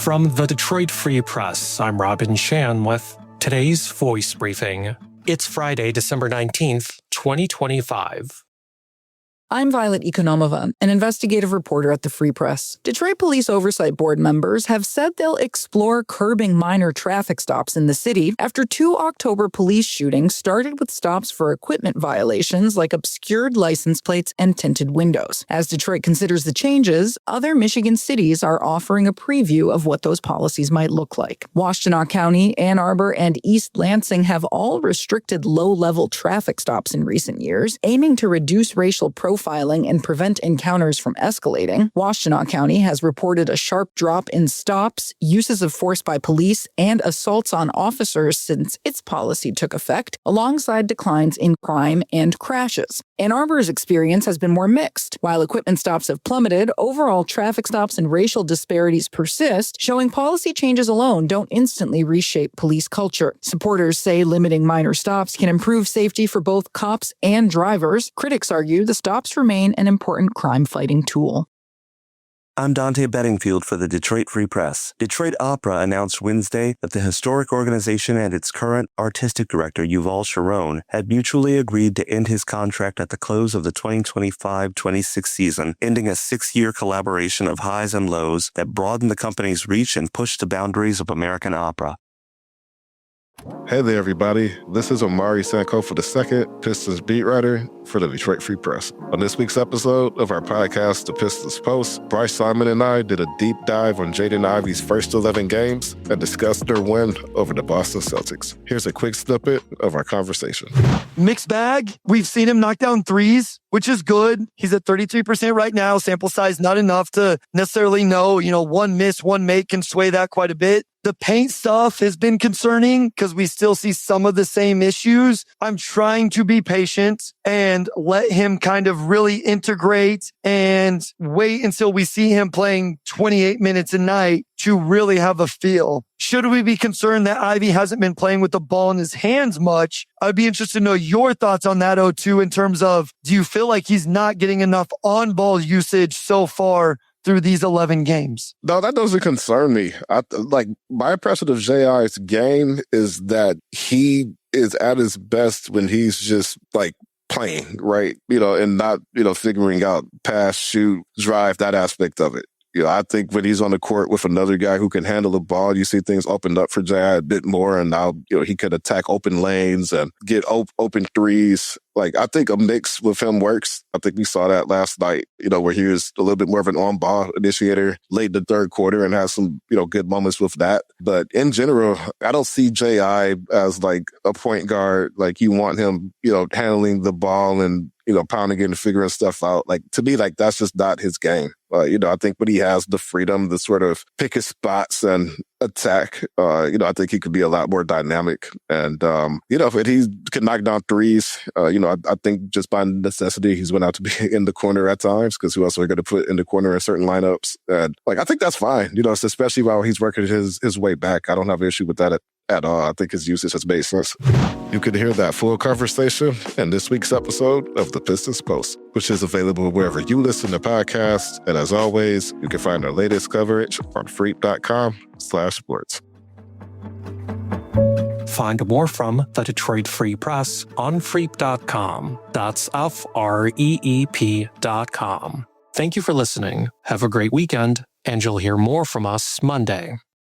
From the Detroit Free Press, I'm Robin Shan with today's Voice Briefing. It's Friday, December 19th, 2025. I'm Violet Economova, an investigative reporter at the Free Press. Detroit Police Oversight Board members have said they'll explore curbing minor traffic stops in the city after 2 October police shootings started with stops for equipment violations like obscured license plates and tinted windows. As Detroit considers the changes, other Michigan cities are offering a preview of what those policies might look like. Washtenaw County, Ann Arbor, and East Lansing have all restricted low-level traffic stops in recent years, aiming to reduce racial profiling and prevent encounters from escalating. Washtenaw County has reported a sharp drop in stops, uses of force by police, and assaults on officers since its policy took effect, alongside declines in crime and crashes. Ann Arbor's experience has been more mixed. While equipment stops have plummeted, overall traffic stops and racial disparities persist, showing policy changes alone don't instantly reshape police culture. Supporters say limiting minor stops can improve safety for both cops and drivers. Critics argue the stops remain an important crime-fighting tool. I'm Dante Bedingfield for the Detroit Free Press. Detroit Opera announced Wednesday that the historic organization and its current artistic director, Yuval Sharon, had mutually agreed to end his contract at the close of the 2025-26 season, ending a 6-year collaboration of highs and lows that broadened the company's reach and pushed the boundaries of American opera. Hey there, everybody. This is Omari Sankofa II, Pistons beat writer for the Detroit Free Press. On this week's episode of our podcast, The Pistons Post, Bryce Simon and I did a deep dive on Jaden Ivey's first 11 games and discussed their win over the Boston Celtics. Here's a quick snippet of our conversation. Mixed bag. We've seen him knock down threes, which is good. He's at 33% right now. Sample size not enough to necessarily know, one miss, one make can sway that quite a bit. The paint stuff has been concerning because we still see some of the same issues. I'm trying to be patient and let him kind of really integrate and wait until we see him playing 28 minutes a night to really have a feel. Should we be concerned that Ivey hasn't been playing with the ball in his hands much? I'd be interested to know your thoughts on that, O2, in terms of, do you feel like he's not getting enough on-ball usage so far through these 11 games? No, that doesn't concern me. My impression of J.I.'s game is that he is at his best when he's just playing, right? And not, figuring out pass, shoot, drive, that aspect of it. I think when he's on the court with another guy who can handle the ball, you see things opened up for J.I. a bit more, and now, he could attack open lanes and get open threes. I think a mix with him works. I think we saw that last night, where he was a little bit more of an on-ball initiator late in the third quarter and has some, good moments with that. But in general, I don't see J.I. as a point guard. You want him, handling the ball and, pounding it and figuring stuff out. To me, that's just not his game. I think when he has the freedom to sort of pick his spots and attack, I think he could be a lot more dynamic. And, if he can knock down threes, I think just by necessity, he's going to have to be in the corner at times because who else are we going to put in the corner in certain lineups? And I think that's fine, especially while he's working his way back. I don't have an issue with that at all. I think his usage has made sense. You can hear that full conversation in this week's episode of The Pistons Post, which is available wherever you listen to podcasts. And as always, you can find our latest coverage on freep.com/sports. Find more from the Detroit Free Press on freep.com. That's FREEP.com. Thank you for listening. Have a great weekend, and you'll hear more from us Monday.